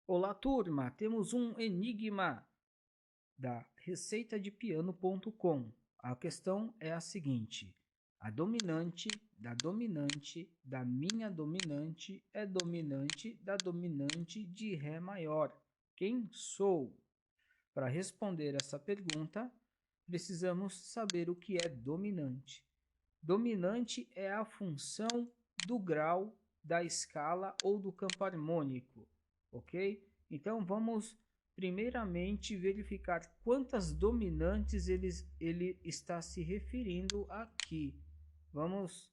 Olá, turma! Temos um enigma da receitadepiano.com. A questão é a seguinte: a dominante da minha dominante é dominante da dominante de Ré maior. Quem sou? Para responder essa pergunta, precisamos saber o que é dominante. Dominante é a função do grau da escala ou do campo harmônico, ok? Então vamos primeiramente verificar quantas dominantes ele está se referindo aqui. Vamos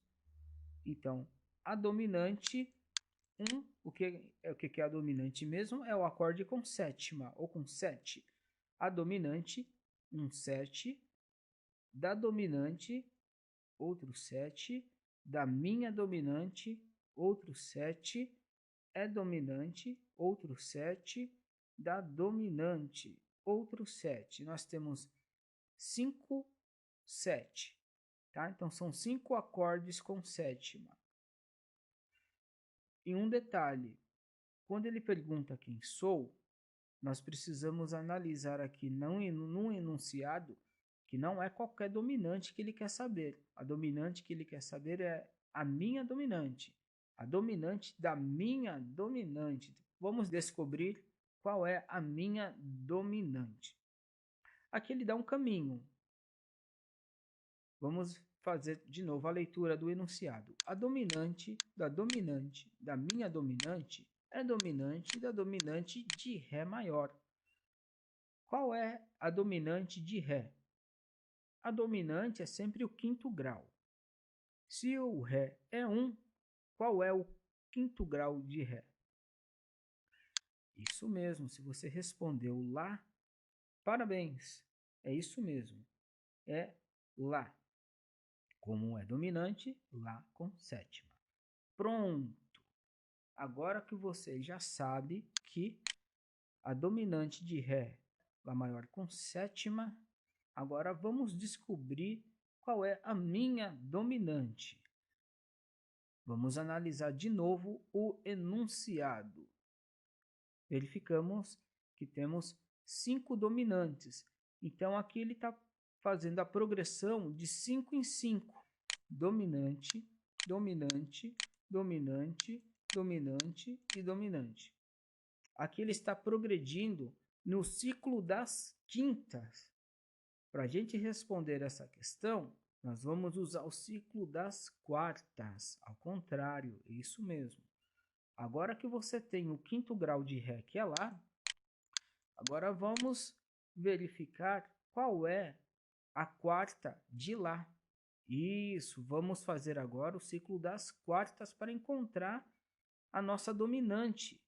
então, a dominante 1, o que é a dominante mesmo? É o acorde com sétima ou com 7. A dominante, um 7, da dominante outro 7, da minha dominante, outro 7, é dominante, outro 7, da dominante, outro 7. Nós temos 5, 7, tá? Então são 5 acordes com sétima. E um detalhe, quando ele pergunta quem sou, nós precisamos analisar aqui num enunciado que não é qualquer dominante que ele quer saber. A dominante que ele quer saber é a minha dominante. A dominante da minha dominante. Vamos descobrir qual é a minha dominante. Aqui ele dá um caminho. Vamos fazer de novo a leitura do enunciado. A dominante da minha dominante é dominante da dominante de Ré maior. Qual é a dominante de Ré? A dominante é sempre o quinto grau. Se o Ré é 1, qual é o quinto grau de Ré? Isso mesmo, se você respondeu Lá, parabéns. É isso mesmo, é Lá. Como é dominante, Lá com sétima. Pronto! Agora que você já sabe que a dominante de Ré, Lá maior com sétima, agora vamos descobrir qual é a minha dominante. Vamos analisar de novo o enunciado. Verificamos que temos 5 dominantes. Então aqui ele está fazendo a progressão de 5 em 5. Dominante, dominante, dominante, dominante e dominante. Aqui ele está progredindo no ciclo das quintas. Para a gente responder essa questão, nós vamos usar o ciclo das quartas. Ao contrário, isso mesmo. Agora que você tem o quinto grau de Ré, que é Lá, agora vamos verificar qual é a quarta de Lá. Isso, vamos fazer agora o ciclo das quartas para encontrar a nossa dominante.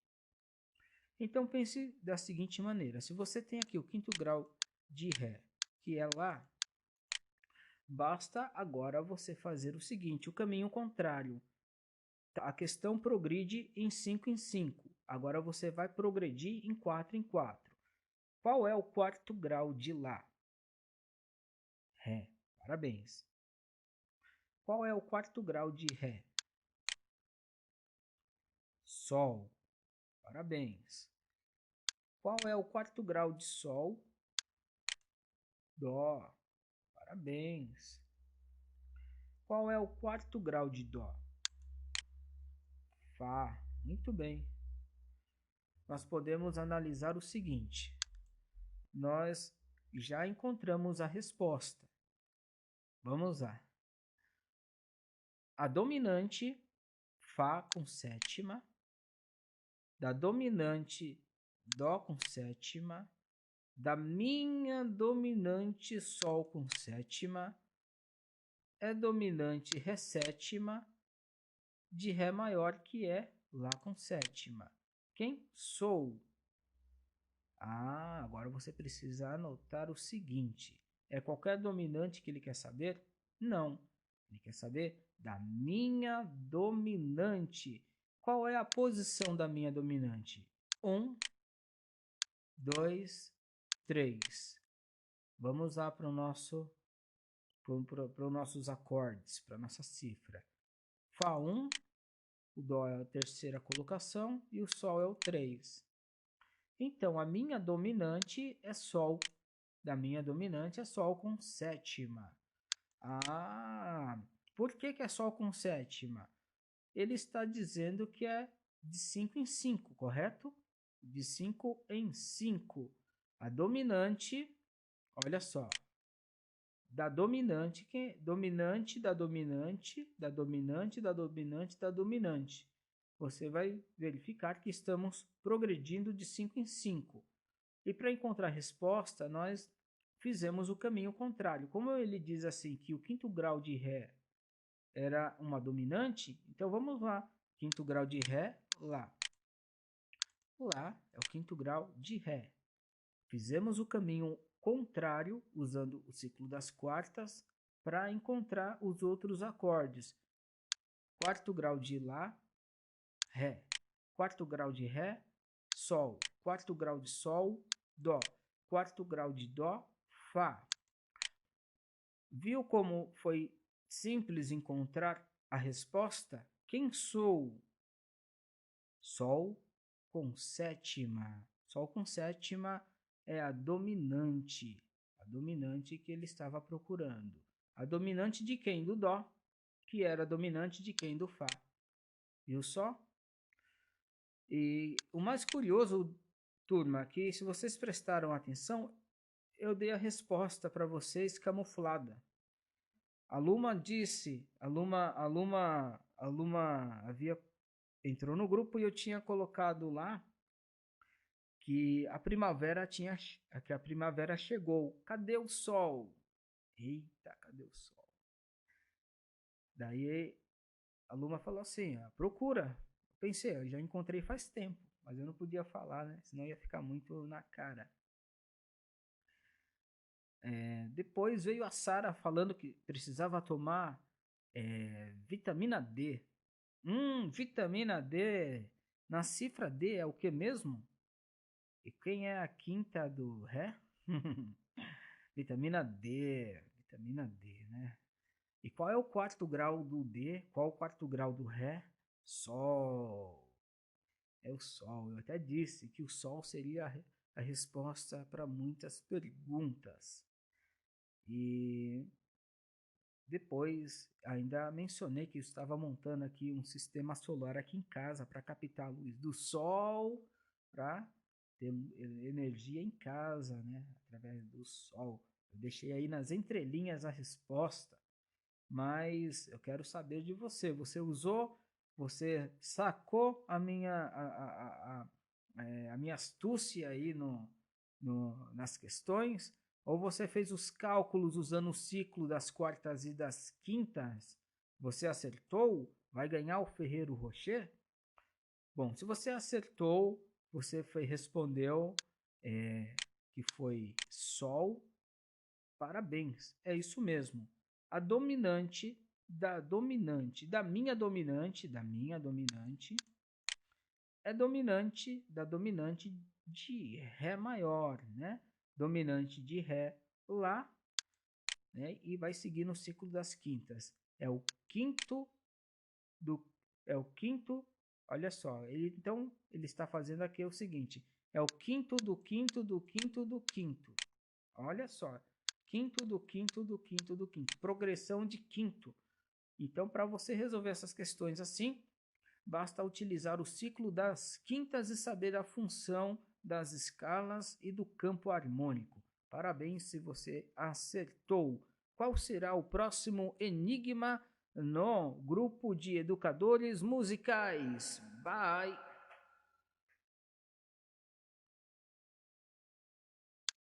Então pense da seguinte maneira: se você tem aqui o quinto grau de Ré, que é Lá, basta agora você fazer o seguinte, o caminho contrário. A questão progride em 5 em 5. Agora você vai progredir em 4 em 4. Qual é o quarto grau de Lá? Ré. Parabéns. Qual é o quarto grau de Ré? Sol. Parabéns. Qual é o quarto grau de Sol? Dó. Parabéns. Qual é o quarto grau de Dó? Fá. Muito bem. Nós podemos analisar o seguinte. Nós já encontramos a resposta. Vamos lá. A dominante Fá com sétima, da dominante Dó com sétima, da minha dominante Sol com sétima, é dominante Ré sétima, de Ré maior, que é Lá com sétima. Quem sou? Agora você precisa anotar o seguinte: é qualquer dominante que ele quer saber? Não. Ele quer saber da minha dominante. Qual é a posição da minha dominante? 1, 2, 3. Vamos lá para os nossos acordes, para a nossa cifra. Fá 1, o Dó é a terceira colocação e o Sol é o 3. Então, a minha dominante é Sol. Da minha dominante é Sol com sétima. Ah, por que é Sol com sétima? Ele está dizendo que é de 5 em 5, correto? De 5 em 5. A dominante, olha só, da dominante, que dominante da dominante, da dominante, da dominante, da dominante. Você vai verificar que estamos progredindo de 5 em 5. E para encontrar a resposta, nós fizemos o caminho contrário. Como ele diz assim que o quinto grau de Ré era uma dominante, então vamos lá. Quinto grau de Ré, Lá. Lá é o quinto grau de Ré. Fizemos o caminho contrário, usando o ciclo das quartas, para encontrar os outros acordes. Quarto grau de Lá, Ré. Quarto grau de Ré, Sol. Quarto grau de Sol, Dó. Quarto grau de Dó, Fá. Viu como foi simples encontrar a resposta? Quem sou? Sol com sétima. Sol com sétima é a dominante que ele estava procurando. A dominante de quem? Do Dó, que era a dominante de quem? Do Fá. Viu só? E o mais curioso, turma, que se vocês prestaram atenção, eu dei a resposta para vocês camuflada. A Luma disse, a Luma havia entrou no grupo e eu tinha colocado lá que a primavera chegou. Cadê o sol? Eita, cadê o sol? Daí a Luma falou assim, procura. Eu pensei, eu já encontrei faz tempo, mas eu não podia falar, né? Senão ia ficar muito na cara. Depois veio a Sara falando que precisava tomar vitamina D. Vitamina D. Na cifra D é o que mesmo? E quem é a quinta do Ré? Vitamina D, né? E qual é o quarto grau do D? Qual é o quarto grau do Ré? Sol. É o Sol. Eu até disse que o Sol seria a resposta para muitas perguntas. E depois ainda mencionei que eu estava montando aqui um sistema solar aqui em casa para captar a luz do Sol, para ter energia em casa, né? Através do Sol. Eu deixei aí nas entrelinhas a resposta, mas eu quero saber de você. Você usou? Você sacou a minha astúcia aí nas questões? Ou você fez os cálculos usando o ciclo das quartas e das quintas? Você acertou? Vai ganhar o Ferrero Rocher? Bom, se você acertou, respondeu que foi Sol. Parabéns, é isso mesmo. A dominante da minha dominante, é dominante da dominante de Ré maior, né? Dominante de Ré, Lá, né? E vai seguir no ciclo das quintas. É o quinto olha só, então ele está fazendo aqui o seguinte, é o quinto do quinto do quinto do quinto. Olha só, quinto do quinto do quinto do quinto, progressão de quinto. Então, para você resolver essas questões assim, basta utilizar o ciclo das quintas e saber a função das escalas e do campo harmônico. Parabéns se você acertou. Qual será o próximo enigma no grupo de educadores musicais? Bye!